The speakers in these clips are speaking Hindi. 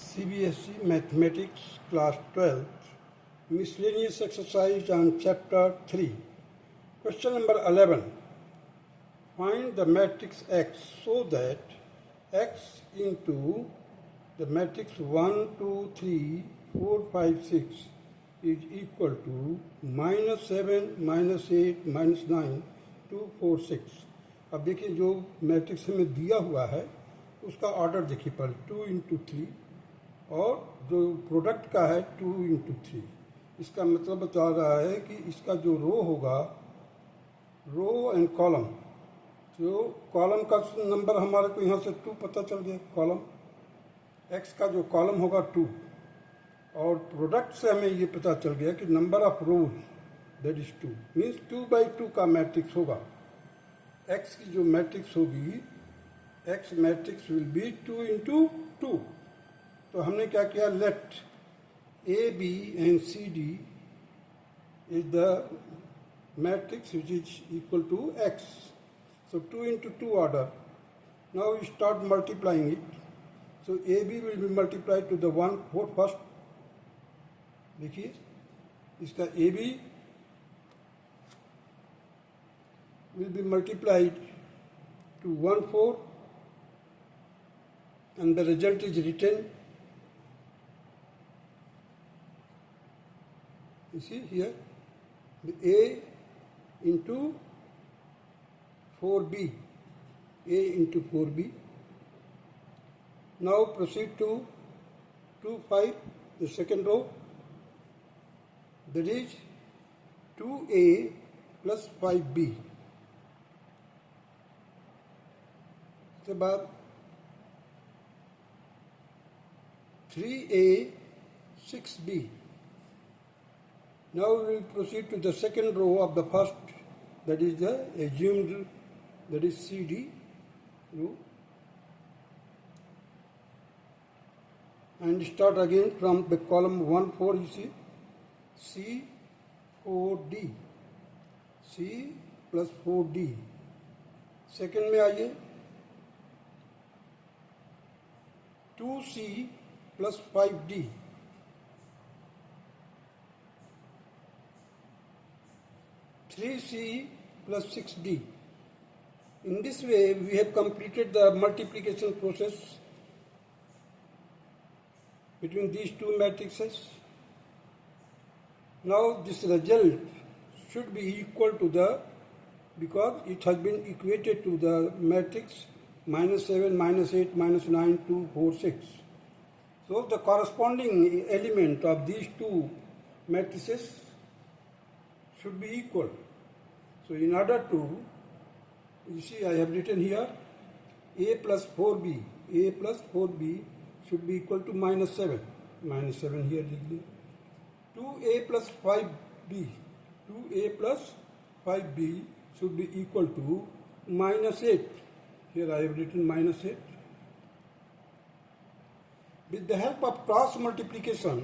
CBSE Mathematics Class 12 Miscellaneous Exercise on Chapter 3. Question number 11. Find the matrix X so that X into the matrix 1, 2, 3, 4, 5, 6 is equal to -7, -8, -9, 2, 4, 6. अब देखिए जो मैट्रिक्स हमें दिया हुआ है उसका ऑर्डर देखिए पर 2 इंटू 3 और जो प्रोडक्ट का है 2 इंटू 3. इसका मतलब बता रहा है कि इसका जो रो होगा, रो एंड कॉलम, जो कॉलम का नंबर हमारे को यहाँ से 2 पता चल गया. कॉलम एक्स का जो कॉलम होगा 2 और प्रोडक्ट से हमें ये पता चल गया कि number of rows that is 2 means 2/2 का मैट्रिक्स होगा. एक्स की जो मैट्रिक्स होगी, X matrix will be 2 into 2. तो हमने क्या किया, let A B and C D is the matrix which is equal to X. So 2 into 2 order. Now we start multiplying it. So A B will be multiplied to the 1 4 first. देखिए इसका A B will be multiplied to 1 4 and the result is written. You see here the A into 4B, A into 4B. Now proceed to 2 5, the second row, that is 2A plus 5B. के बाद 3A 6B. Now we will proceed to the second row of the first, that is the assumed, that is CD row, and start again from the column 1 4. You see C 4D, C plus 4D. Second में आइए 2C plus 5D. (3C plus 6D). In this way, we have completed the multiplication process between these two matrices. Now, this result should be equal to the, because it has been equated to the matrix -7, -8, -9, 2, 4, 6. So the corresponding element of these two matrices should be equal. So in order to, you see I have written here A plus 4B, A plus 4B should be equal to -7, -7 here लिख ली. 2A plus 5B, 2A plus 5B should be equal to -8. Here I have written -8. With the help of cross multiplication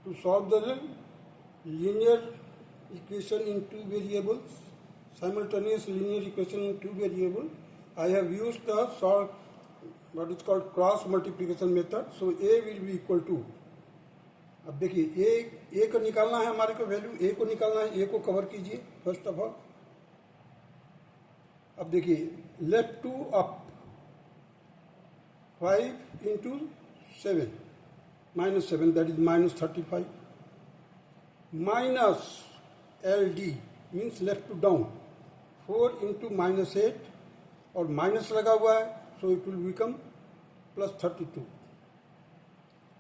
to solve the linear equation in two variables, simultaneous linear equation in two variables, I have used the what is called cross multiplication method. So A will be equal to, अब देखिए A को निकालना है, हमारे को वैल्यू A को निकालना है. A को कवर कीजिए फर्स्ट ऑफ ऑल. अब देखिए left to up 5 into 7 -7, that is -35. Minus LD means left to down 4 into -8 और माइनस लगा हुआ है, सो इट विल बिकम +32.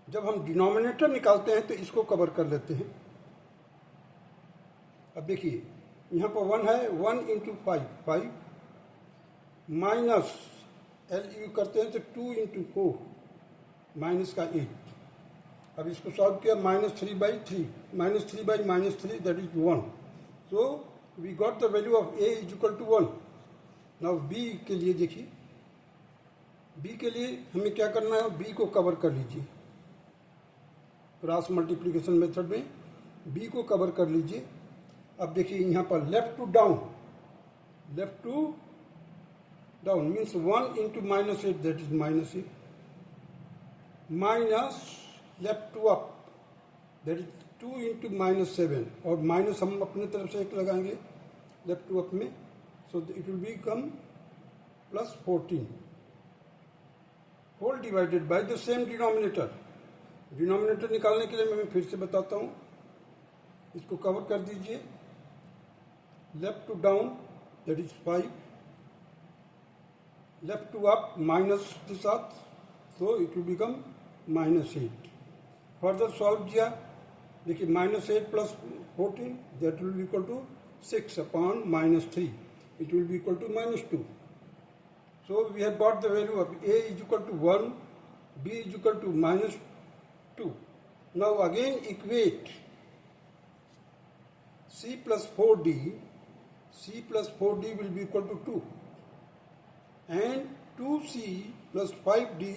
जब हम डिनोमिनेटर निकालते हैं तो इसको कवर कर लेते हैं. अब देखिए यहाँ पर 1 है, 1 इंटू 5 माइनस LU करते हैं तो 2 इंटू 4 माइनस का 8. अब इसको सॉल्व किया -3/3, -3/-3 that is 1. So we got the value of A is equal to 1. Now B के लिए देखिए, B के लिए हमें क्या करना है, B को कवर कर लीजिए. क्रॉस मल्टीप्लिकेशन मेथड में B को कवर कर लीजिए. अब देखिए यहाँ पर left to down, left to down means 1 into minus 8, that is minus 8, minus left to up, that is 2 into minus 7, और माइनस हम अपने तरफ से एक लगाएंगे लेफ्ट टू अप में, so it will become plus 14 whole divided by the same denominator. Denominator निकालने के लिए मैं फिर से बताता हूँ, इसको कवर कर दीजिए. Left to down that is 5, left to up minus के साथ, so it will become minus 8. Further solve किया, देखिए minus 8 plus 14 that will be equal to 6 upon minus 3, it will be equal to minus 2. So we have got the value of A is equal to 1, B is equal to minus 2. Now again equate C plus 4D, C plus 4D will be equal to 2, and 2C plus 5D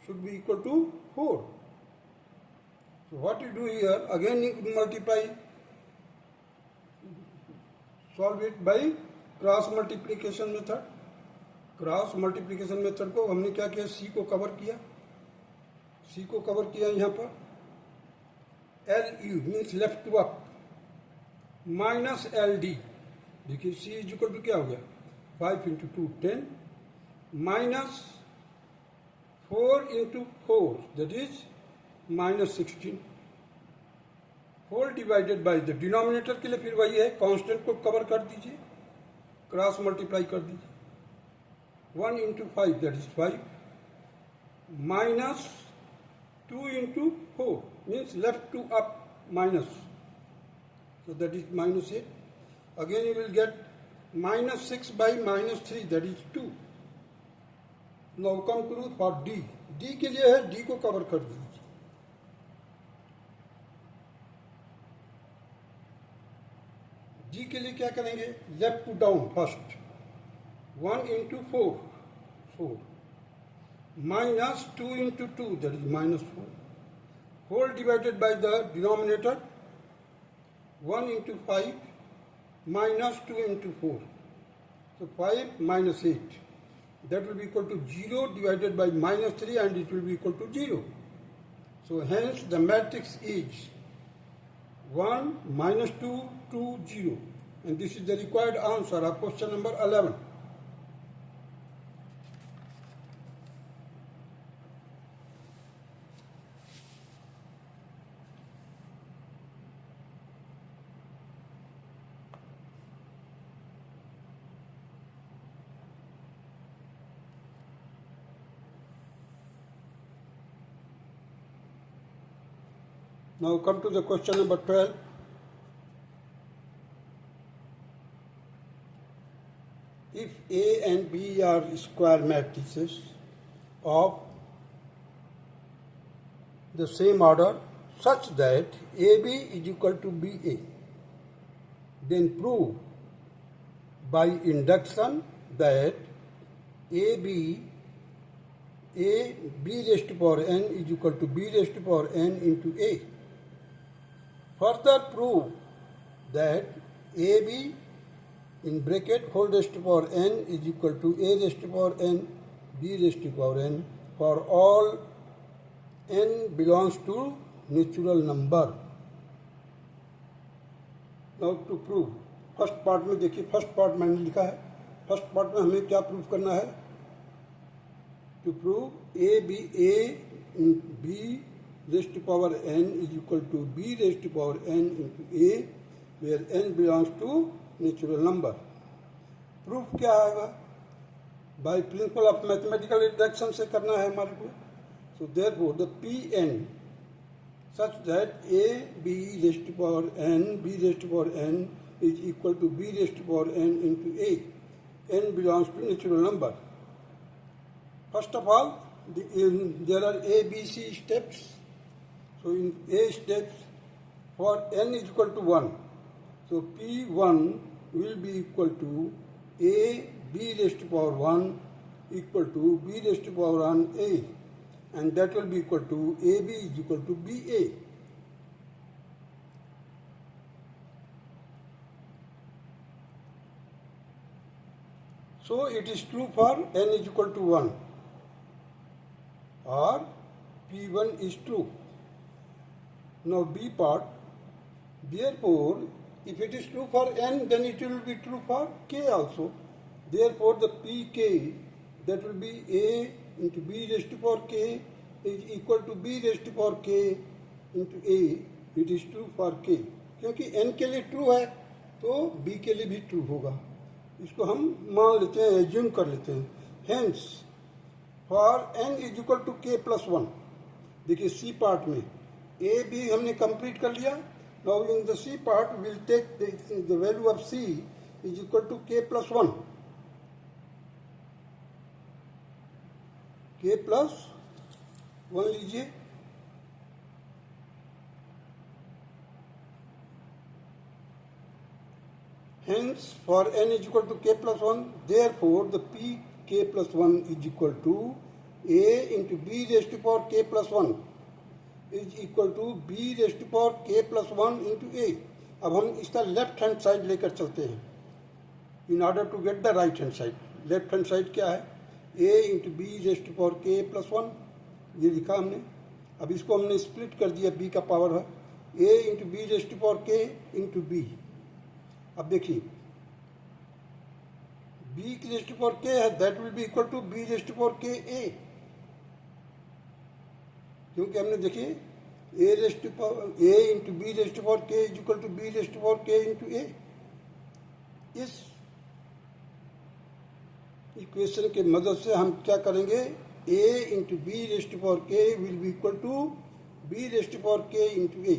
should be equal to 4. So what you do here, again you multiply, solve it by cross multiplication method. Cross multiplication method को हमने क्या किया, सी को कवर किया, सी को कवर किया यहाँ पर. L U means left to up minus L D, देखिए सी इज इक्वल टू क्या हो गया 5 into 2 10 minus 4 into 4 that is minus 16 whole divided by the denominator के लिए फिर वही है, कांस्टेंट को कवर कर दीजिए, क्रॉस मल्टीप्लाई कर दीजिए. 1 into 5 that is 5 minus 2 into 4 means left to up minus, so that is minus 8. Again you will get minus 6 by minus 3 that is 2. Now come to for D. D के लिए है, D को कवर कर दीजिए. D के लिए क्या करेंगे, left to down first, 1 into 4, 4, minus 2 into 2, that is minus 4, whole divided by the denominator, 1 into 5, minus 2 into 4, so 5 minus 8, that will be equal to 0 divided by minus 3 and it will be equal to 0. So hence the matrix is 1, minus 2, 2, 0, and this is the required answer of question number 11. Now come to the question number 12. If A and B are square matrices of the same order such that AB is equal to BA, then prove by induction that B raised to power n is equal to B raised to power n into A. Further prove that AB in bracket whole raised to power n is equal to A raised to power n, B raised to power n for all n belongs to natural number. Now to prove, first part में देखिए, फर्स्ट पार्ट मैंने लिखा है, फर्स्ट पार्ट में हमें क्या प्रूव करना है, to prove A B raised to power n is equal to b raised to power n into a, where n belongs to natural number. Proof क्या आएगा, by principle of mathematical reduction से करना है हमारे को. So therefore the P N such that A B raised to power n, b raised to power n is equal to b raised to power n into a, n belongs to natural number. First of all, there are A, B, C steps. So in A steps, for n is equal to 1, so P1 will be equal to A B raised to power 1 equal to B raised to power 1 A, and that will be equal to AB is equal to BA. So it is true for n is equal to 1 or P1 is true. Now B part, therefore if it is true for n, then it will be true for k also. Therefore the Pk, that will be A into B raised to power k is equal to B raised to power k into A. It is true for k. क्योंकि n के लिए ट्रू है तो b के लिए भी ट्रू होगा. इसको हम मान लेते हैं, एज्यूम कर लेते हैं. Hence for n is equal to k plus 1. देखिए सी पार्ट में ए भी हमने कंप्लीट कर लिया. Now in the C part will take the value of c is equal to k plus 1. k plus 1 लीजिए. Hence, for n is equal to k plus 1, therefore the pk plus 1 is equal to a into b raised to power k plus 1 is equal to b raised to power k plus 1 into a. अब हम इसका लेफ्ट हैंड साइड लेकर चलते हैं in order to get the right hand side. Left hand side क्या है? a into B raised to power k plus 1, ये लिखा हमने. अब इसको हमने स्प्लिट कर दिया, b का पावर है a into B raised to power k into b. अब देखिए b की रेस्ट टू पावर k है, that will be equal to b raised to power k a. क्योंकि हमने देखिए a raised to power a into B raised to power k is equal to b raised to power k into a. इस इक्वेशन के मदद से हम क्या करेंगे? a into B raised to power k will be equal to b raised to power k into a.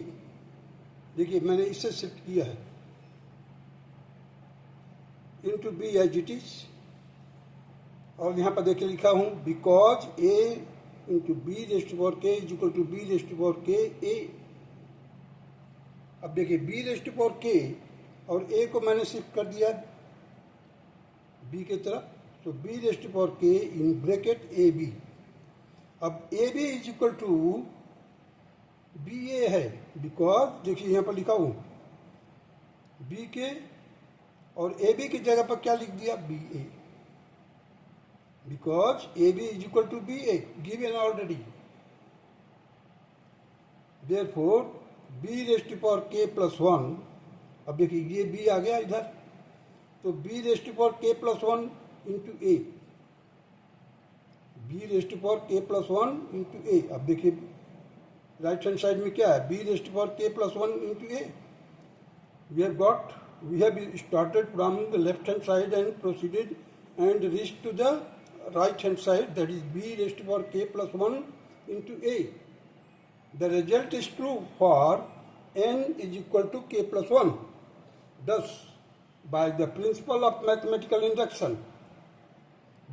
देखिए मैंने इससे शिफ्ट किया है into B as it is. और यहाँ पर देखिए लिखा हूँ because A into B raised to power K is equal to B raised to power K A. अब देखिए बी रेस्ट टू पावर के और ए को मैंने शिफ्ट कर दिया बी की तरफ, तो बी रेस्ट टू पावर के इन ब्रैकेट ए बी. अब A B is equal to B A है, बिकॉज देखिए यहाँ पर लिखा हूँ बी के और ए बी की जगह पर क्या लिख दिया? B A, because A B is equal to B A given already. Therefore B raised to power K plus 1. अब देखिए ये बी आ गया इधर, तो B raised to power K plus 1 into A. B raised to power K plus 1 into A. अब देखिए राइट हैंड साइड में क्या है? B raised to power K plus 1 into A. We have started from the left hand side and proceeded and reached to the right hand side, that is b raised to power k plus 1 into a. The result is true for n is equal to k plus 1. Thus, by the principle of mathematical induction,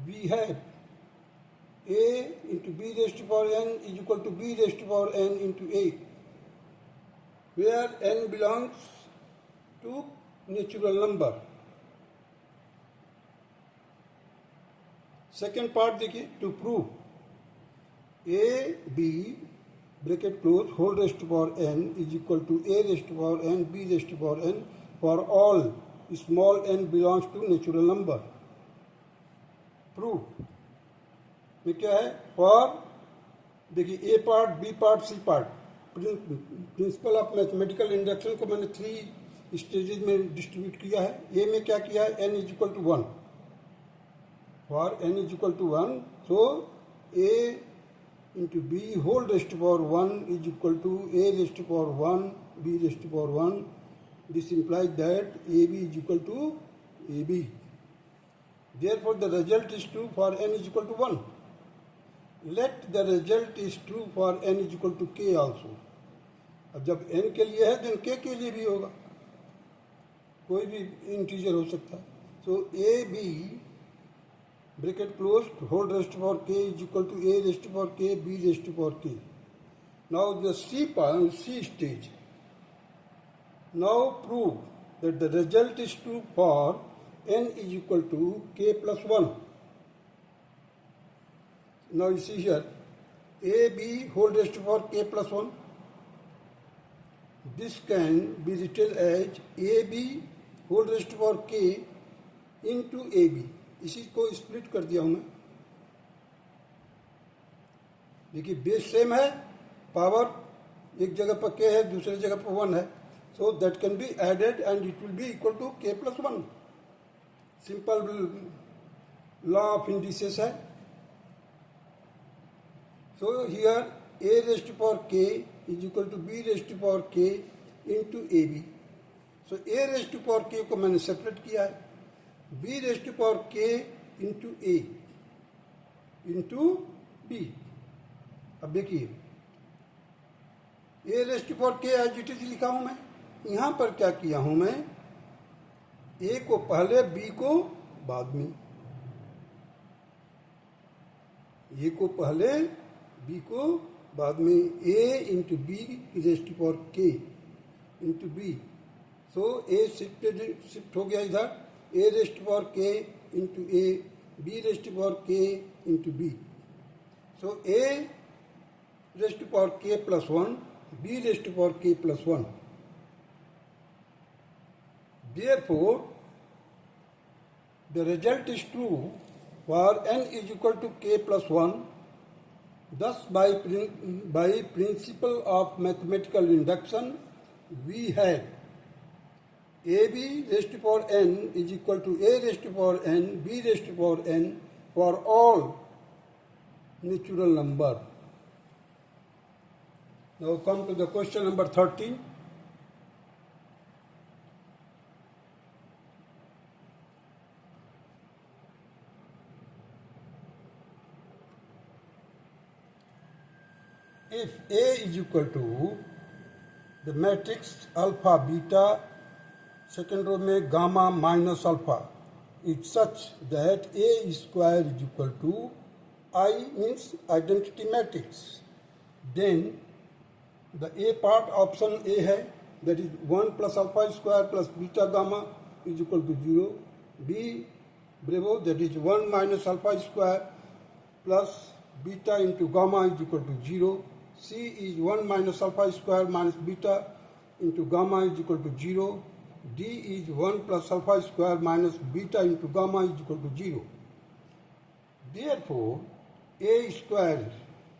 we have a into b raised to power n is equal to b raised to power n into a, where n belongs to natural number. Second part देखिए, to prove A B bracket close whole raised to power N is equal to A raised to power N B raised to power N for all small N belongs to natural number. Proof में क्या है? फॉर देखिए A part B part C part. Principle of mathematical induction को मैंने 3 स्टेजेस में डिस्ट्रीब्यूट किया है. ए में क्या किया है? N is equal to 1. For N is equal to 1, so A into B whole raised to power 1 is equal to A raised to power 1 B raised to power 1. This implies that ab is equal to ab. Therefore the result is true for n is equal to 1. Let the result is true for n is equal to k also. अब जब n के लिए है then k के लिए भी होगा, कोई भी इंटीजर हो सकता है. So A B bracket close whole raised to power k is equal to a raised to power k b raised to power k. Now the C stage. Now prove that the result is true for n is equal to k plus 1. Now you see here ab whole raised to power k plus 1. This can be written as ab whole raised to power k into ab. इसी को स्प्लिट कर दिया हूं मैं। देखिए बेस सेम है, पावर एक जगह पर k है, दूसरे जगह पर 1 है, so that can be added and it will be equal to k plus 1। Simple law of indices है। So here a raised to power k is equal to b raised to power k into A B. So a raised to power k को मैंने सेपरेट किया है, b raised to power k into a into b। अब देखिए a raised to power k as it is लिखा हूं मैं। यहां पर क्या किया हूं मैं, a को पहले b को बाद में, a को पहले b को बाद में, a into B raised to power k into B. So a shift हो गया इधर, a raised to power k into a, b raised to power k into b। So a raised to power k plus 1, b raised to power k plus 1। Therefore, the result is true for n is equal to k plus 1. Thus, by principle of mathematical induction, we had ab raised to power n is equal to a raised to power n, b raised to power n for all natural number. Now come to the question number 13. If A is equal to the matrix alpha beta, second row में gamma minus alpha, it's such that A square is equal to I means identity matrix, then the A part option A है, that is 1 plus alpha square plus beta gamma is equal to 0. B bravo, that is 1 minus alpha square plus beta into gamma is equal to 0. C is 1 minus alpha square minus beta into gamma is equal to 0. D is 1 plus alpha square minus beta into gamma is equal to 0. Therefore, A square,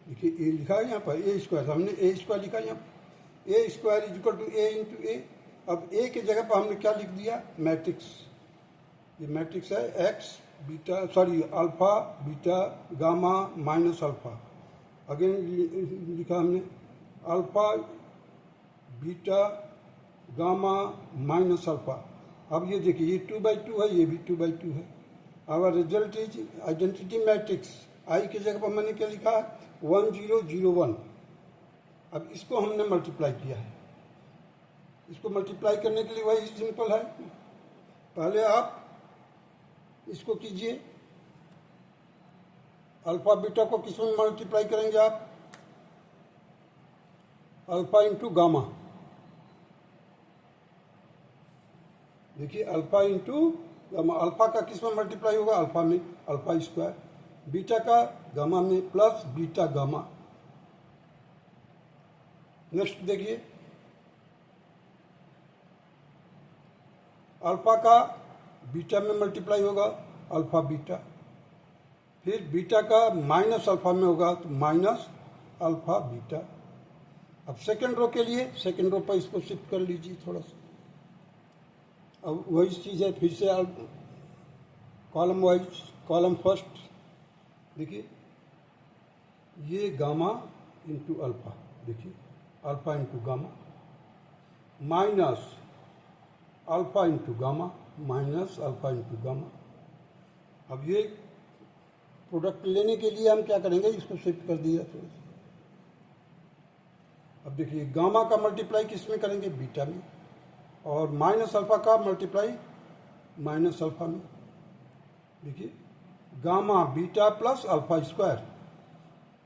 देखिए A लिखा है यहाँ पर, A square, हमने A square लिखा है यहाँ पर, A square is equal to A into A। अब A के जगह पर हमने क्या लिख दिया, मैट्रिक्स। ये मैट्रिक्स है x beta sorry alpha beta gamma minus alpha. Again लिखा हमने alpha beta gamma minus alpha. अब ये देखिए ये 2/2 है, ये भी 2/2 है। Our result is identity matrix. I की जगह पर मैंने क्या लिखा है 1 0 0 1। अब इसको हमने मल्टीप्लाई किया है। इसको मल्टीप्लाई करने के लिए वही सिंपल है, पहले आप इसको कीजिए, अल्फा बीटा को किस में मल्टीप्लाई करेंगे आप, अल्फा इंटू गामा। देखिए अल्फा इंटू गामा, अल्फा का किस में मल्टीप्लाई होगा, अल्फा में अल्फा स्क्वायर, बीटा का गामा में प्लस बीटा गामा। नेक्स्ट देखिए अल्फा का बीटा में मल्टीप्लाई होगा अल्फा बीटा, फिर बीटा का माइनस अल्फा में होगा तो माइनस अल्फा बीटा। अब सेकेंड रो के लिए सेकेंड रो पर इसको शिफ्ट कर लीजिए थोड़ा सा। अब वही चीज़ है, फिर से कॉलम वाइज, कॉलम फर्स्ट देखिए ये गामा इंटू अल्फा, देखिए alpha into gamma minus alpha into gamma minus alpha into gamma. अब ये प्रोडक्ट लेने के लिए हम क्या करेंगे, इसको शिफ्ट कर दिया थोड़ा सा। अब देखिए गामा का मल्टीप्लाई किस में करेंगे, बीटा में, और माइनस अल्फा का मल्टीप्लाई माइनस अल्फा में। देखिए gamma beta plus alpha square,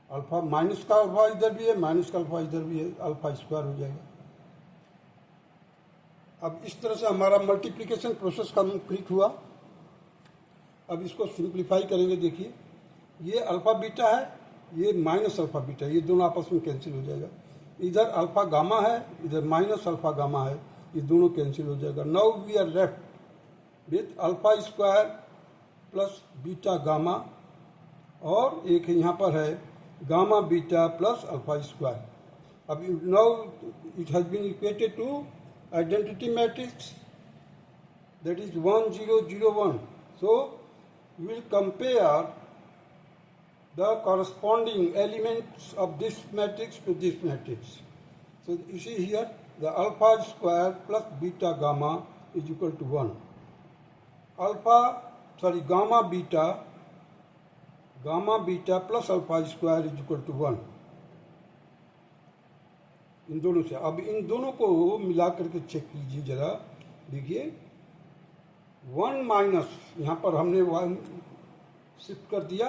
alpha minus का अल्फा इधर भी है, माइनस का अल्फा इधर भी है, अल्फा स्क्वायर हो जाएगा। अब इस तरह से हमारा मल्टीप्लिकेशन प्रोसेस कंप्लीट हुआ। अब इसको सिंप्लीफाई करेंगे। देखिए ये अल्फा बीटा है, ये माइनस अल्फा बीटा, ये दोनों आपस में कैंसिल हो जाएगा। इधर अल्फा गामा है, इधर माइनस अल्फा गामा है, ये दोनों कैंसिल हो जाएगा। Now we are left with alpha square plus beta gamma, और एक यहाँ पर है gamma beta plus alpha square. अब now it has been equated to identity matrix, that is 1 0 0 1. So we will compare the corresponding elements of this matrix to this matrix. So you see here the alpha square plus beta gamma is equal to 1. Gamma beta plus alpha square is equal to 1. इन दोनों से अब इन दोनों को मिला करके चेक कीजिए जरा. देखिए 1 माइनस, यहाँ पर हमने 1 शिफ्ट कर दिया,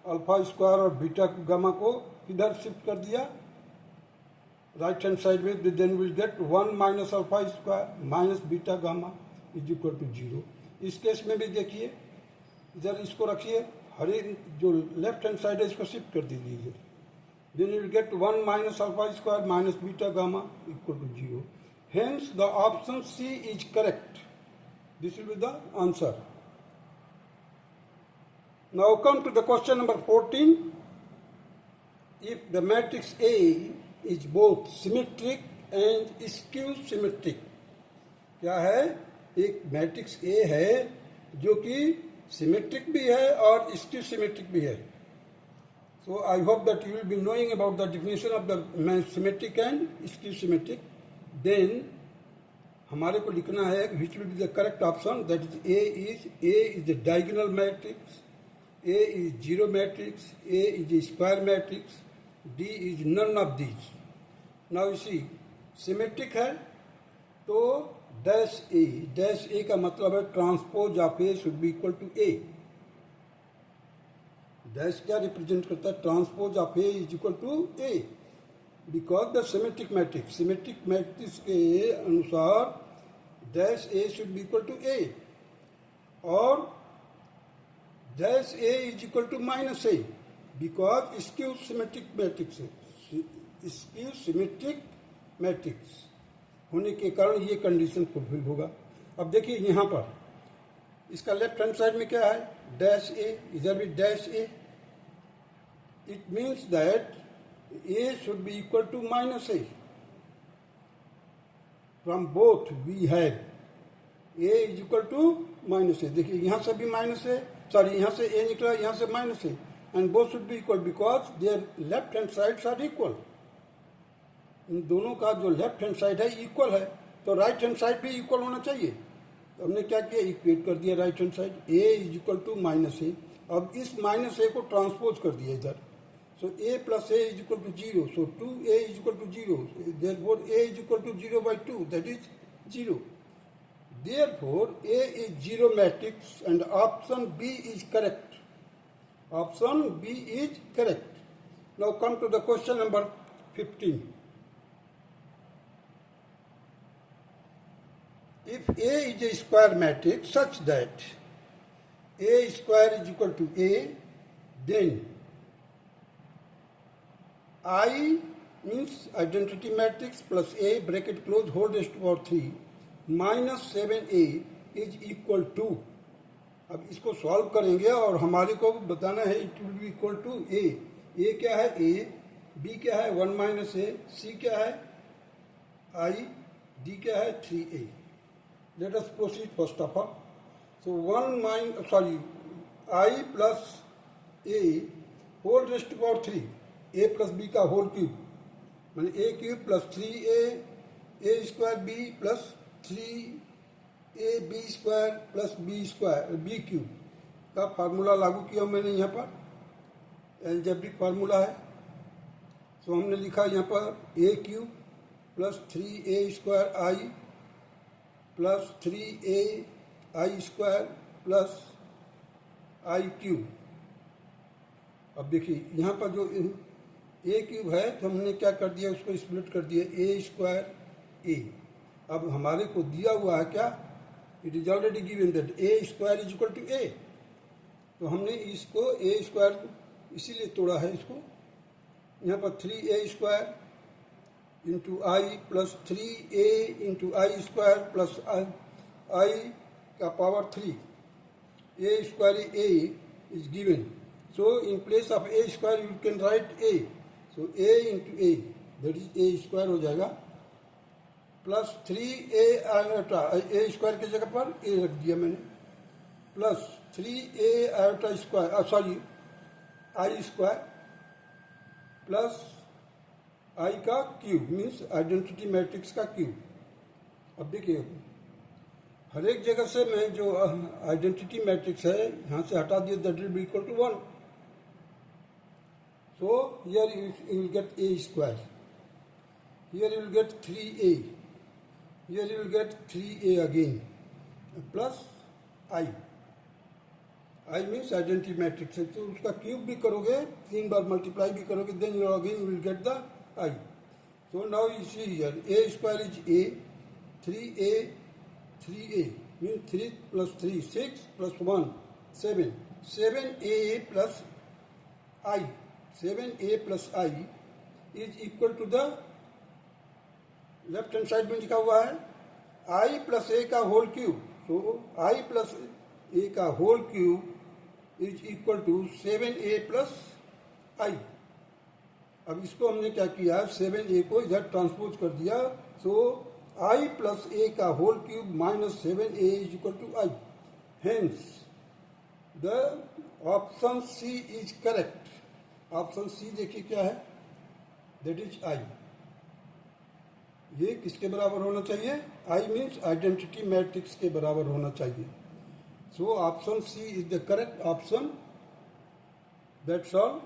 अल्फा स्क्वायर और बीटा गामा को इधर शिफ्ट कर दिया राइट हैंड साइड में, then will get 1 minus alpha square minus beta gamma is equal to 0. इस केस में भी देखिए इधर इसको रखिए, हर एक जो लेफ्ट हैंड साइड है इसको शिफ्ट कर दीजिए, then you will get 1 minus alpha square minus beta gamma equal to 0. Hence the option C is correct. This will be the answer. Now come to the question number 14. If the matrix A is both symmetric and skew symmetric. क्या है? एक मैट्रिक्स A है जो कि सिमेट्रिक भी है और स्क्यू सिमेट्रिक भी है. So I hope that you will be knowing about the definition of the symmetric and skew symmetric. Then हमारे को लिखना है which will be the correct option. That is A is the diagonal matrix, A is zero matrix, A is A square matrix, D is none of these. Now C symmetric है तो डैश ए का मतलब है transpose of A should be equal to A. Dash क्या रिप्रेजेंट करता है? Transpose of A is equal to A. Because the symmetric matrix के अनुसार dash A should be equal to A और dash A is equal to minus A because skew symmetric matrix है. skew symmetric matrix होने के कारण ये कंडीशन फुलफिल होगा. अब देखिए यहाँ पर इसका लेफ्ट हैंड साइड में क्या है? डैश A, इधर भी dash A. It means that A should be equal to minus A. From both we have A is equal to minus A. देखिए यहाँ से भी माइनस है, यहाँ से A निकला, यहाँ से माइनस है, and both should be equal because their left hand sides are equal. इन दोनों का जो लेफ्ट हैंड साइड है इक्वल है, तो राइट हैंड साइड भी इक्वल होना चाहिए. तो हमने क्या किया? इक्वेट कर दिया right hand side. A is equal to minus A. अब इस माइनस A को ट्रांसपोज कर दिया इधर. So A plus A is equal to 0. So 2A is equal to 0. Therefore A is equal to 0 by 2. That is 0. Therefore A is zero matrix and option B is correct. Option B is correct. Now come to the question number 15. If A is a square matrix such that A square is equal to A, then I means identity matrix plus A bracket close whole raised to power 3 minus 7A is equal to. अब इसको सॉल्व करेंगे और हमारे को बताना है it will be equal to A. A क्या है? A. B क्या है? 1 माइनस A. C क्या है? I. D क्या है? 3A. Let us proceed first of all. So I plus A whole raised to power 3. A plus B का होल क्यूब माने A cube plus 3A square B plus 3AB square plus B cube का फार्मूला लागू किया मैंने यहाँ पर. एल्जेब्रिक फार्मूला है. तो हमने लिखा यहाँ पर ए क्यूब प्लस 3A स्क्वायर आई प्लस 3AI स्क्वायर प्लस आई क्यूब. अब देखिए यहाँ पर जो ए क्यूब है तो हमने क्या कर दिया? उसको स्प्लिट कर दिया ए स्क्वायर ए. अब हमारे को दिया हुआ है क्या? It is already given that A square is equal to A. तो हमने इसको ए स्क्वायर इसीलिए तोड़ा है इसको. यहाँ पर 3A स्क्वायर इंटू आई प्लस 3A इंटू आई स्क्वायर प्लस आई का power 3 A square is given. So in place of A square you can write A. So A into A, that is A square हो जाएगा, plus 3A iota, A square की जगह पर A रख दिया मैंने, plus 3A iota square, sorry I square, plus I का क्यूब, मीन्स आइडेंटिटी मैट्रिक्स का क्यूब. अब देखिए हर एक जगह से मैं जो आइडेंटिटी मैट्रिक्स है यहाँ से हटा दिया, that will be equal to 1. So here you will get A square, here you will get 3A, here you will get 3A again, plus I. I means identity matrix है, तो उसका क्यूब भी करोगे, 3 बार मल्टीप्लाई भी करोगे, then you again will get the I. So now you see here, A square is A, 3A means 3 plus 3, 6 plus 1, 7. 7A plus I. 7A plus I is equal to the left hand side में लिखा हुआ है I plus A का whole cube. So I plus A का whole cube is equal to 7A plus I. अब इसको हमने क्या किया, 7A को इधर ट्रांसपोज कर दिया. सो I plus A का whole cube minus 7A is equal to I. Hence the option C is correct. Option C देखिए क्या है, दैट इज I. ये किसके बराबर होना चाहिए, I मीन्स आइडेंटिटी मैट्रिक्स के बराबर होना चाहिए. So option C is the correct option. That's all.